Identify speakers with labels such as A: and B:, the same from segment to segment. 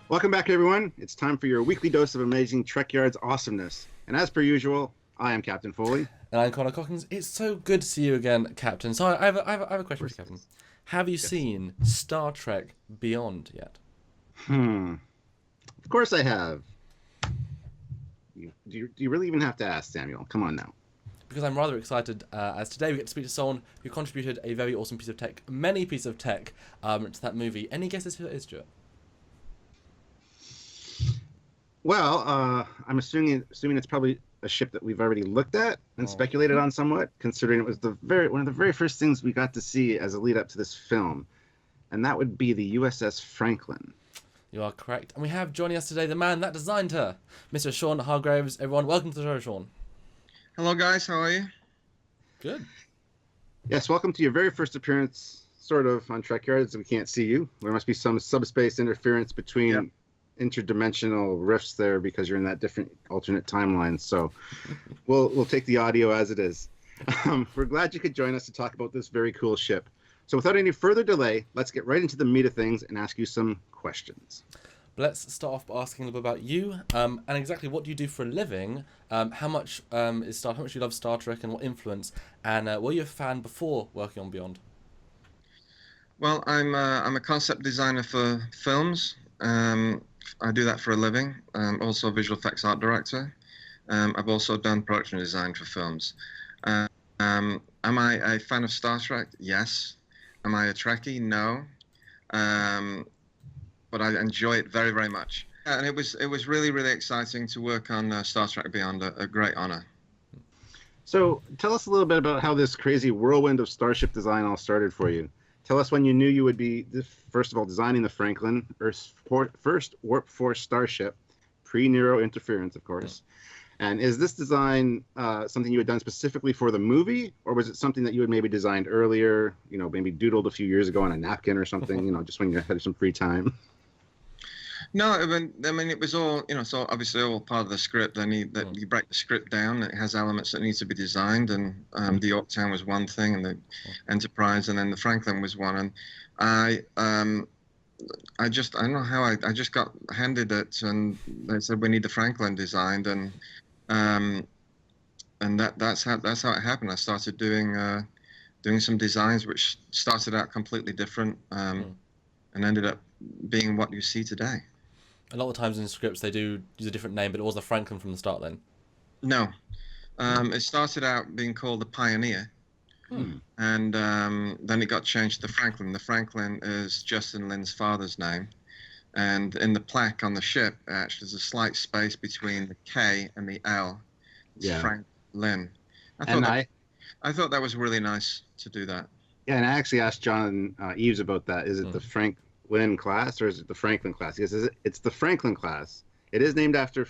A: Welcome back, everyone. It's time for your weekly dose of amazing Trekyards awesomeness. And as per usual, I am Captain Foley.
B: And I'm Connor Cockings. It's so good to see you again, Captain. So I have a
A: Of
B: question for
A: course
B: you,
A: it
B: Captain.
A: is.
B: Have you
A: Yes.
B: seen Star Trek Beyond yet?
A: Hmm. Of course I have. Do you really even have to ask, Samuel? Come on now.
B: Because I'm rather excited, as today we get to speak to someone who contributed a very awesome piece of tech, many pieces of tech, to that movie. Any guesses who it is, Stuart?
A: Well, I'm assuming it's probably a ship that we've already looked at and
B: Oh.
A: speculated on somewhat, considering it was one of the very first things we got to see as a lead up to this film, and that would be the USS Franklin.
B: You are correct. And we have joining us today the man that designed her, Mr. Sean Hargreaves. Everyone, welcome to the show, Sean.
C: Hello, guys. How are you?
B: Good.
A: Yes, welcome to your very first appearance, sort of, on Trekyards. We can't see you. There must be some subspace interference between
C: Yep.
A: interdimensional rifts there because you're in that different alternate timeline. So we'll take the audio as it is. We're glad you could join us to talk about this very cool ship. So without any further delay, let's get right into the meat of things and ask you some questions.
B: Let's start off by asking a little bit about you, and exactly what do you do for a living? How much how much you love Star Trek, and what influence? And were you a fan before working on Beyond?
C: Well, I'm a concept designer for films. I do that for a living. Also, a visual effects art director. I've also done production design for films. Uh, am I a fan of Star Trek? Yes. Am I a Trekkie? No. But I enjoy it very, very much. And it was really, really exciting to work on Star Trek Beyond. A great honor.
A: So tell us a little bit about how this crazy whirlwind of starship design all started for you. Tell us when you knew you would be, first of all, designing the Franklin, Earth's first warp force starship, pre-Nero interference, of course. And is this design something you had done specifically for the movie, or was it something that you had maybe designed earlier, maybe doodled a few years ago on a napkin or something, just when you had some free time?
C: No, I mean, it was all, so obviously all part of the script. You break the script down. It has elements that need to be designed, and the Yorktown was one thing, and the Enterprise, and then the Franklin was one. And I don't know how I just got handed it, and they said we need the Franklin designed, um, and that's how it happened. I started doing some designs which started out completely different, and ended up being what you see today.
B: A lot of times in scripts they do use a different name, but it was the Franklin from the start. Then.
C: No, it started out being called the Pioneer, and then it got changed to Franklin. The Franklin is Justin Lin's father's name, and in the plaque on the ship, actually, there's a slight space between the K and the L. It's
A: Yeah.
C: Frank Lynn. I thought
A: And
C: that, I thought that was really nice to do that.
A: yeah, and I actually asked John Eves about that. Is it the Franklin class or is it the Franklin class? He says it's the Franklin class. It is named after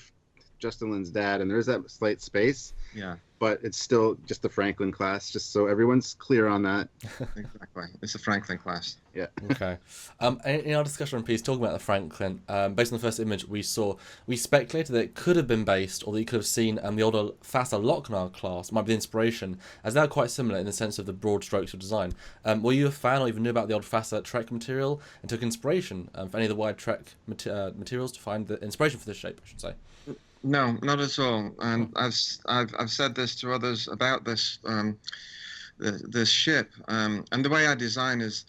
A: Justin Lin's dad, and there's that slight space.
C: Yeah,
A: But it's still just the Franklin class, just so everyone's clear on that.
C: exactly. It's the Franklin class.
A: Yeah.
B: Okay. In our discussion piece, talking about the Franklin, based on the first image we saw, we speculated that it could have been based, or that you could have seen the older Fassa Lochnar class might be the inspiration, as they are quite similar in the sense of the broad strokes of design. Were you a fan, or even knew about the old Fassa Trek material, and took inspiration for any of the wide Trek materials to find the inspiration for this shape, I should say?
C: No, not at all. And I've said this to others about this this ship. And the way I design is,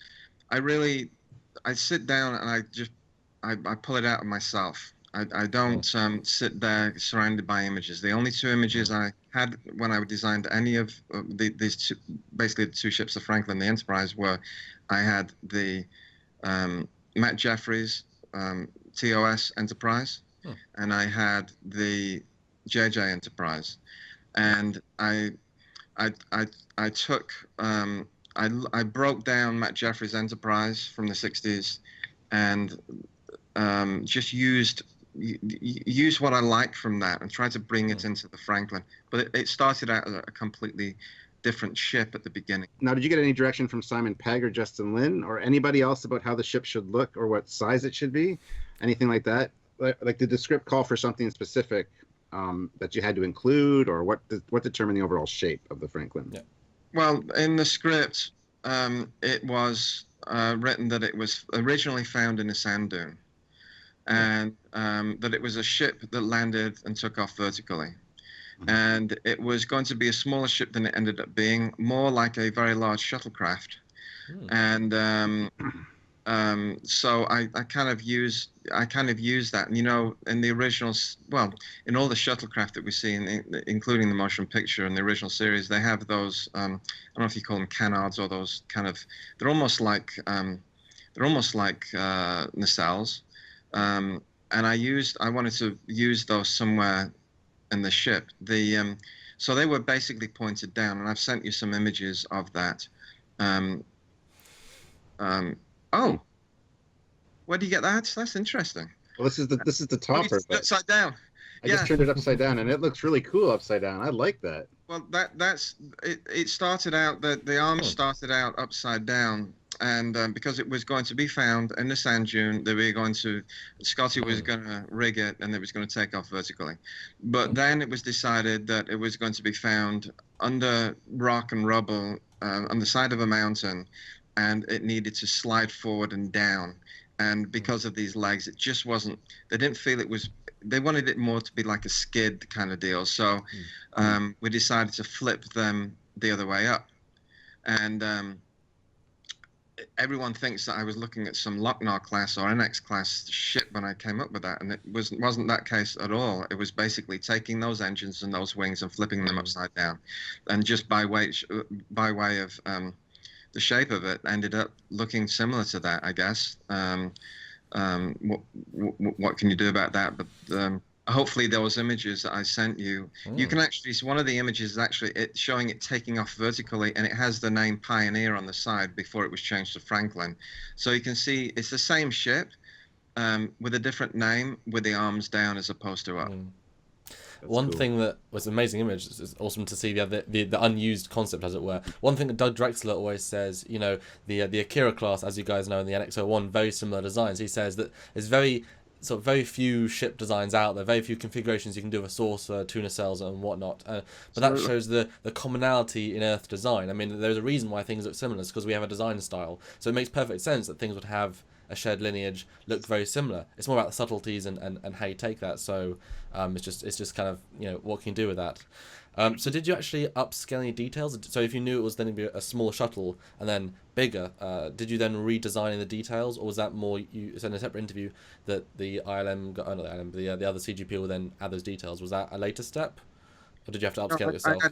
C: I sit down and I pull it out of myself. I don't sit there surrounded by images. The only two images I had when I designed any of these two, basically the two ships, the Franklin and the Enterprise, were I had the Matt Jeffries TOS Enterprise, and I had the JJ Enterprise, and I took I broke down Matt Jeffries' Enterprise from the 60s, and just used what I liked from that and tried to bring it into the Franklin. But it started out as a completely different ship at the beginning.
A: Now, did you get any direction from Simon Pegg or Justin Lin or anybody else about how the ship should look or what size it should be? Anything like that? Like did the script call for something specific that you had to include, or what determined the overall shape of the Franklin?
B: Yeah.
C: Well, in the script, it was written that it was originally found in a sand dune. and that it was a ship that landed and took off vertically. And it was going to be a smaller ship than it ended up being, more like a very large shuttlecraft. And so I kind of used that. And, in the originals, well, in all the shuttlecraft that we see, including the motion picture and the original series, they have those. I don't know if you call them canards or those kind of. They're almost like nacelles. And I wanted to use those somewhere in the ship. So they were basically pointed down, and I've sent you some images of that. Oh, where do you get that? That's interesting.
A: Well, this is the topper.
C: Upside down.
A: I just turned it upside down, and it looks really cool upside down. I like that.
C: Well, that's it. It started out the arms started out upside down, and because it was going to be found in the sand dune, Scotty was going to rig it, and it was going to take off vertically. But then it was decided that it was going to be found under rock and rubble on the side of a mountain, and it needed to slide forward and down. And because of these legs, it just wasn't. They didn't feel it was. They wanted it more to be like a skid kind of deal. So we decided to flip them the other way up. And everyone thinks that I was looking at some Lochnar class or NX class ship when I came up with that, and it wasn't that case at all. It was basically taking those engines and those wings and flipping them upside down, and just by way of the shape of it ended up looking similar to that, I guess. What can you do about that? But hopefully those images that I sent you, you can actually see one of the images is actually showing it taking off vertically, and it has the name Pioneer on the side before it was changed to Franklin. So you can see it's the same ship with a different name, with the arms down as opposed to up.
B: One thing that was an amazing image, it's awesome to see the unused concept, as it were. One thing that Doug Drexler always says, the Akira class, as you guys know, in the NX-01, very similar designs. He says that there's very few ship designs out there, very few configurations you can do of a saucer, tuna cells, and whatnot. But that shows the commonality in Earth design. I mean, there's a reason why things look similar. It's because we have a design style. So it makes perfect sense that things would have a shared lineage, look very similar. It's more about the subtleties and how you take that. So it's just kind of, what can you do with that? So did you actually upscale any details? So if you knew it was then going to be a smaller shuttle and then bigger, did you then redesign in the details, or was that more you said in a separate interview that the ILM, the other CGP will then add those details? Was that a later step, or did you have to upscale it yourself?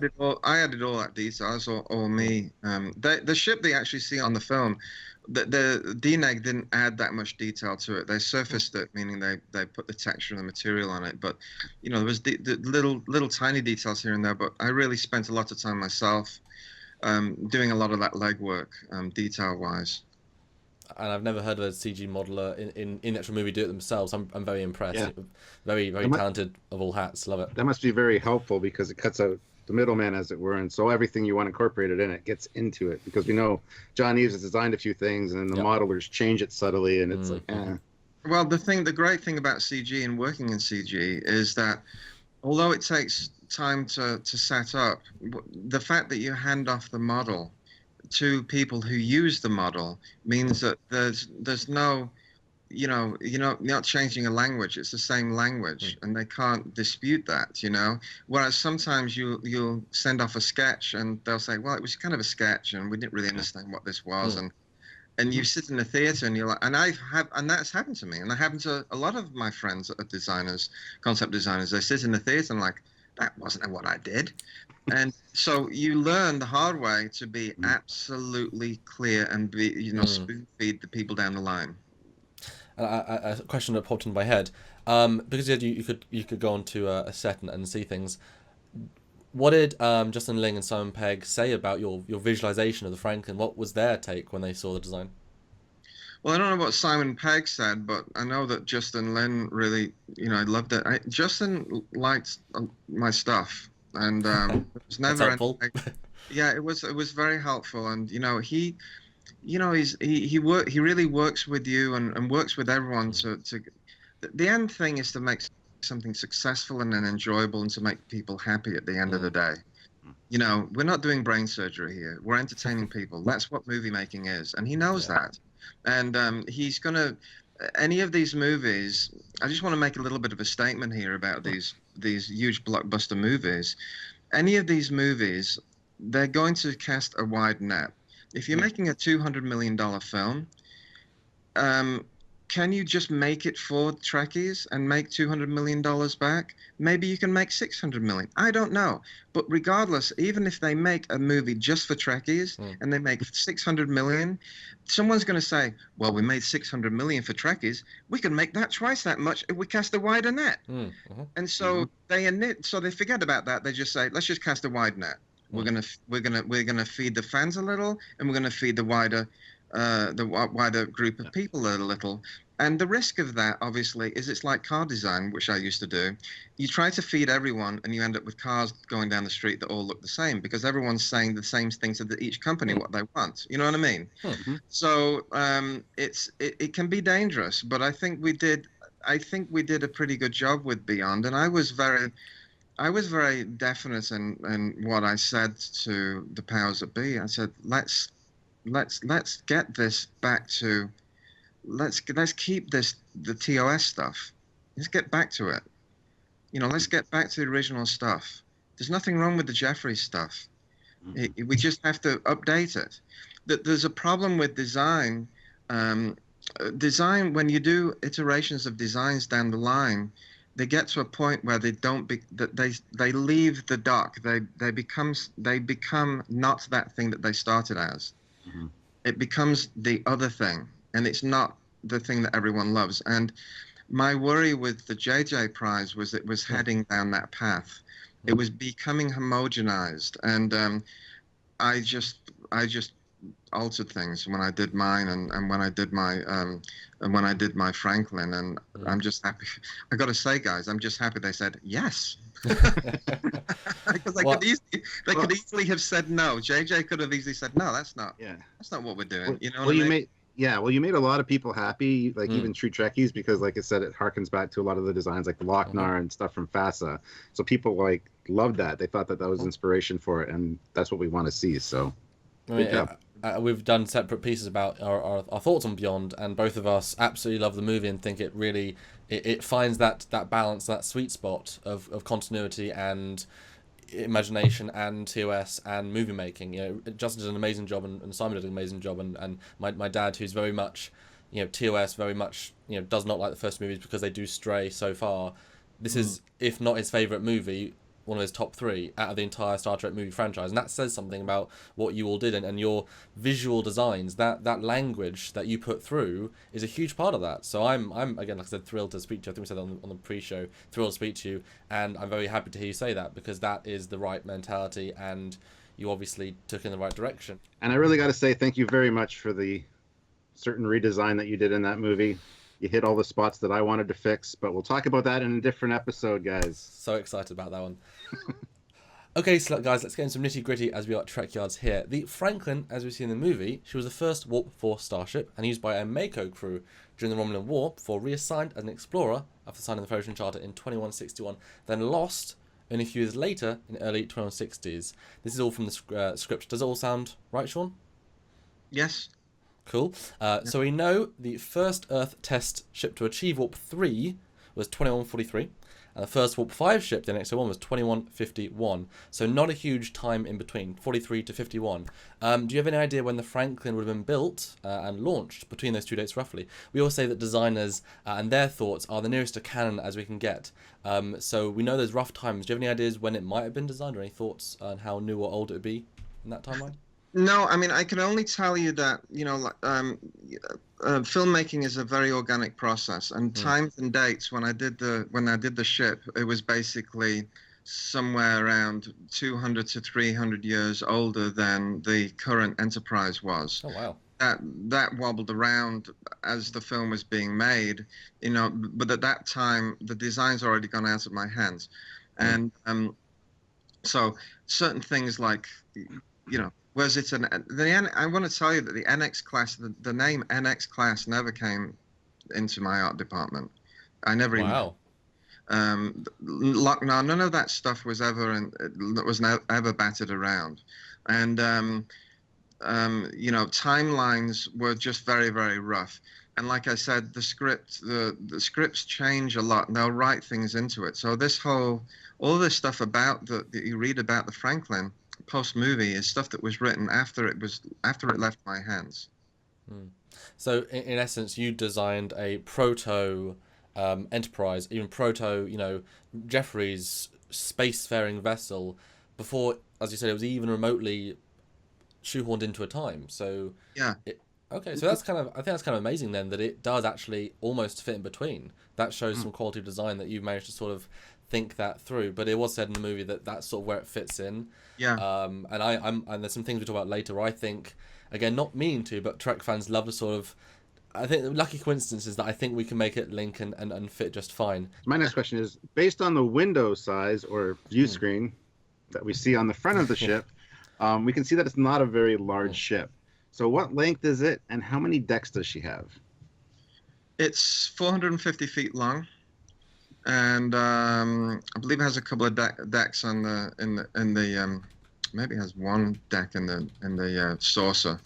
C: I added all that detail. It's all me. The ship they actually see on the film, the DNEG didn't add that much detail to it. They surfaced it, meaning they put the texture and the material on it. But there was the little tiny details here and there. But I really spent a lot of time myself doing a lot of that legwork, detail wise.
B: And I've never heard of a CG modeler in the actual movie do it themselves. I'm very impressed.
A: Yeah.
B: Very talented of all hats. Love it.
A: That must be very helpful because it cuts out the middleman, as it were, and so everything you want incorporated in it gets into it, because we know John Eaves has designed a few things and then the modelers change it subtly, and it's
C: Well, the great thing about CG and working in CG is that although it takes time to set up, the fact that you hand off the model to people who use the model means that there's no, you're not changing a language. It's the same language, and they can't dispute that, Whereas sometimes you'll send off a sketch and they'll say, well, it was kind of a sketch and we didn't really understand what this was. And you sit in the theater and you're like, and that's happened to me. And that happened to a lot of my friends that are designers, concept designers. They sit in the theater and like, that wasn't what I did. And so you learn the hard way to be absolutely clear and be, spoon feed the people down the line.
B: A question that popped into my head, because you could go onto a set and see things. What did Justin Ling and Simon Pegg say about your visualization of the Franklin? What was their take when they saw the design?
C: Well, I don't know what Simon Pegg said, but I know that Justin Lin really, loved it. Justin liked my stuff, and it was never
B: helpful.
C: Yeah, it was very helpful, and he really works with you and works with everyone to the end thing is to make something successful and then enjoyable and to make people happy at the end of the day. We're not doing brain surgery here. We're entertaining people. That's what movie making is, and he knows that. And he's gonna any of these movies, I just want to make a little bit of a statement here about these huge blockbuster movies. Any of these movies, they're going to cast a wide net. If you're making a $200 million film, can you just make it for Trekkies and make $200 million back? Maybe you can make 600 million. I don't know. But regardless, even if they make a movie just for Trekkies and they make 600 million, someone's going to say, well, we made 600 million for Trekkies. We can make that twice that much if we cast a wider net. And so they forget about that. They just say, let's just cast a wide net. We're gonna feed the fans a little, and we're gonna feed the wider group of people a little. And the risk of that, obviously, is it's like car design, which I used to do. You try to feed everyone, and you end up with cars going down the street that all look the same because everyone's saying the same things to each company what they want. You know what I mean? So it can be dangerous, but I think we did a pretty good job with Beyond, and I was very definite in what I said to the powers that be. I said, let's get this back to, let's keep the TOS stuff. Let's get back to it. Let's get back to the original stuff. There's nothing wrong with the Jeffries stuff. We just have to update it. There's a problem with design. Design, when you do iterations of designs down the line, they get to a point where they leave the dock. They become not that thing that they started as. It becomes the other thing, and it's not the thing that everyone loves. And my worry with the JJ Prize was it was heading down that path. It was becoming homogenized, and I just altered things when I did mine and when I did my Franklin, and I'm just happy. I got to say, guys, I'm just happy they said yes. Because they could easily have said no. JJ could have easily said no. That's not what we're doing.
A: You made a lot of people happy, like even true Trekkies, because like I said, it harkens back to a lot of the designs, like the Lochnar and stuff from FASA. So people loved that. They thought that was inspiration for it, and that's what we want to see. So good job.
B: We've done separate pieces about our thoughts on Beyond, and both of us absolutely love the movie and think it really it finds that balance, that sweet spot of continuity and imagination and TOS and movie making. Justin did an amazing job, and Simon did an amazing job, and my dad, who's very much TOS, very much does not like the first movies because they do stray so far. This is, if not his favourite movie, one of his top 3 out of the entire Star Trek movie franchise, and that says something about what you all did, and your visual designs. That language that you put through is a huge part of that. So I'm again, like I said, thrilled to speak to you. I think we said that on the pre-show, thrilled to speak to you, and I'm very happy to hear you say that, because that is the right mentality, and you obviously took in the right direction.
A: And I really got to say thank you very much for the certain redesign that you did in that movie. You hit all the spots that I wanted to fix, but we'll talk about that in a different episode, guys.
B: So excited about that one. Okay, so guys, let's get into some nitty-gritty as we are at Trekyards here. The Franklin, as we see in the movie, she was the first Warp 4 starship and used by a Mako crew during the Romulan War before reassigned as an explorer after signing the Federation Charter in 2161, then lost only a few years later in the early 2160s. This is all from the script. Does it all sound right, Sean?
C: Yes.
B: Cool. So we know the first Earth test ship to achieve Warp 3 was 2143, and the first Warp 5 ship, the NX-01, was 2151. So not a huge time in between, 43 to 51. Do you have any idea when the Franklin would have been built and launched between those 2 dates roughly? We always say that designers and their thoughts are the nearest to canon as we can get. So we know there's rough times. Do you have any ideas when it might have been designed, or any thoughts on how new or old it would be in that timeline?
C: No, I mean, I can only tell you that, filmmaking is a very organic process, and times and dates, when I did the ship, it was basically somewhere around 200 to 300 years older than the current Enterprise was.
B: Oh, wow.
C: That wobbled around as the film was being made, but at that time, the design's already gone out of my hands. And so certain things like, was it I want to tell you that the NX class, the name NX class never came into my art department. I never even.
B: Wow.
C: Lochnar, none of that stuff was ever ever batted around, and timelines were just very, very rough. And like I said, the scripts change a lot, and they'll write things into it. So all this stuff about that you read about the Franklin post movie is stuff that was written after it left my hands.
B: So in essence, you designed a proto Enterprise, even proto, Jeffrey's spacefaring vessel before, as you said, it was even remotely shoehorned into a time. So
C: Yeah.
B: Okay, so I think that's kind of amazing then that it does actually almost fit in between. That shows some quality of design that you've managed to sort of think that through. But it was said in the movie that that's sort of where it fits in.
C: Yeah.
B: And there's some things we talk about later where I think, again, not meaning to, but Trek fans love to sort of, I think the lucky coincidence is that I think we can make it link and fit just fine.
A: My next question is, based on the window size or view screen that we see on the front of the ship, we can see that it's not a very large ship. So what length is it, and how many decks does she have?
C: It's 450 feet long, and I believe it has a couple of decks on the maybe it has one deck in the saucer.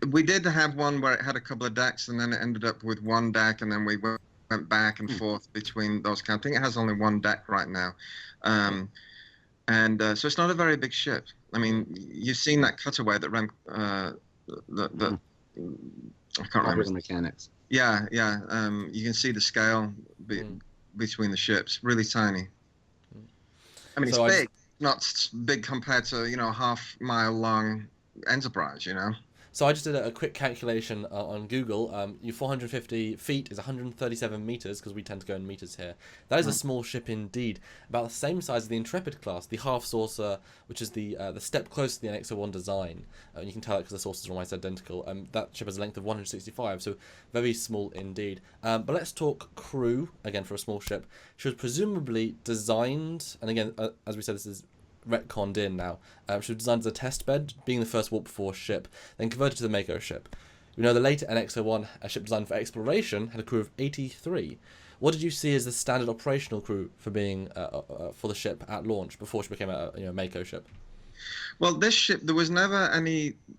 C: We did have one where it had a couple of decks, and then it ended up with one deck, and then we went back and forth between those. I think it has only one deck right now, and so it's not a very big ship. I mean, you've seen that cutaway that ran. I can't remember
A: the mechanics.
C: Yeah. You can see the scale between the ships, really tiny. I mean, so it's big, not big compared to half-mile long Enterprise.
B: So I just did a quick calculation on Google. Your 450 feet is 137 meters, because we tend to go in meters here. That is a small ship indeed, about the same size as the Intrepid class, the half saucer, which is the step close to the NX-01 design. You can tell that because the saucers are almost identical. That ship has a length of 165, so very small indeed. But let's talk crew again for a small ship. She was presumably designed, and again, as we said, this is retconned in now. She was designed as a test bed, being the first Warp 4 ship, then converted to the Mako ship. We know the later NX-01, a ship designed for exploration, had a crew of 83. What did you see as the standard operational crew for being for the ship at launch before she became a Mako ship?
C: Well, this ship, there was never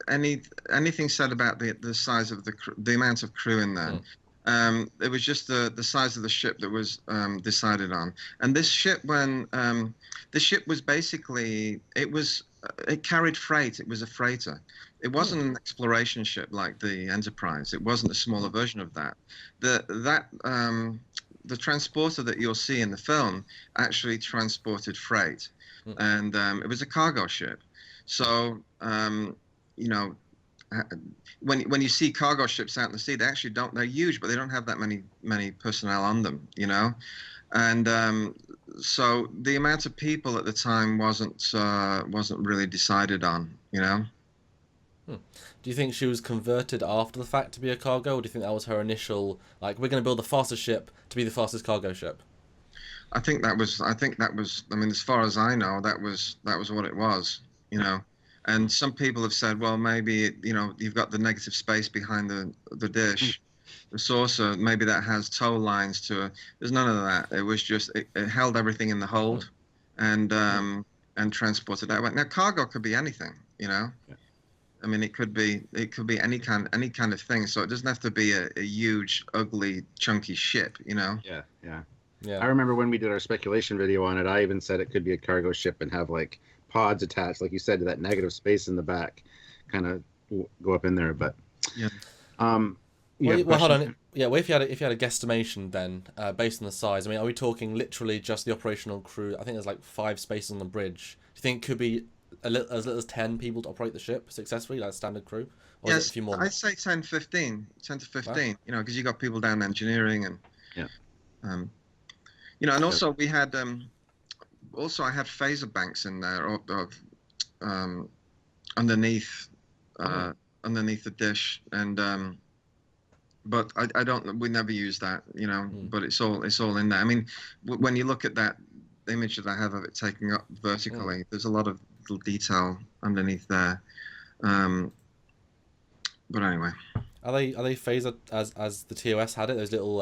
C: anything said about the size of the amount of crew in there. It was just the size of the ship that was decided on. And this ship, the ship was basically, it carried freight. It was a freighter. It wasn't an exploration ship like the Enterprise. It wasn't a smaller version of that. The transporter that you'll see in the film actually transported freight, and it was a cargo ship. So when you see cargo ships out in the sea, they're huge, but they don't have that many personnel on them, and so the amount of people at the time wasn't really decided on,
B: Do you think she was converted after the fact to be a cargo, or do you think that was her initial, like, we're going to build the fastest ship to be the fastest cargo ship?
C: I think that was. I mean, as far as I know, that was what it was, And some people have said, well, maybe you've got the negative space behind the dish, the saucer. Maybe that has tow lines to it. There's none of that. It was just it held everything in the hold, and transported that way. Now, cargo could be anything, Yeah. I mean, it could be any kind of thing. So it doesn't have to be a huge, ugly, chunky ship,
A: Yeah. I remember when we did our speculation video on it, I even said it could be a cargo ship and have like pods attached, like you said, to that negative space in the back, kind of go up in there. But
B: well, hold on. Yeah, well, if you had a guesstimation then, based on the size, I mean, are we talking literally just the operational crew? I think there's like 5 spaces on the bridge. Do you think it could be as little as 10 people to operate the ship successfully, like standard crew? Or
C: yes,
B: a few more?
C: I'd say 10 to 15, wow. Because you got people down engineering and and also we had I had phaser banks in there underneath the dish, and but I don't. We never use that, But it's all in there. I mean, when you look at that image that I have of it taking up vertically, there's a lot of little detail underneath there. But anyway,
B: are they phaser as the TOS had it? Those little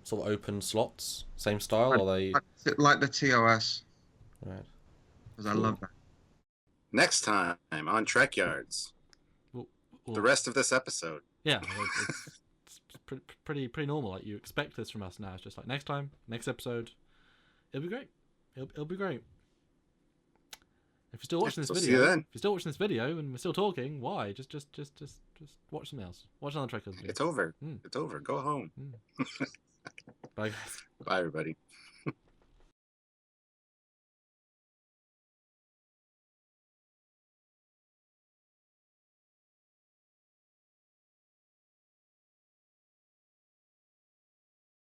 B: sort of open slots, same style, or are they
C: like the TOS?
B: Right.
C: Because I love that.
A: Next time on Trekyards, the rest of this episode.
D: Yeah,
B: pretty normal. Like, you expect this from us now. It's just like, next time, next episode, it'll be great. It'll be great. If you're still watching this video, and we're still talking, why? Just watch something else. Watch another Trekyards video.
D: It's over. It's over. Go home.
B: Bye, guys.
D: Bye, everybody.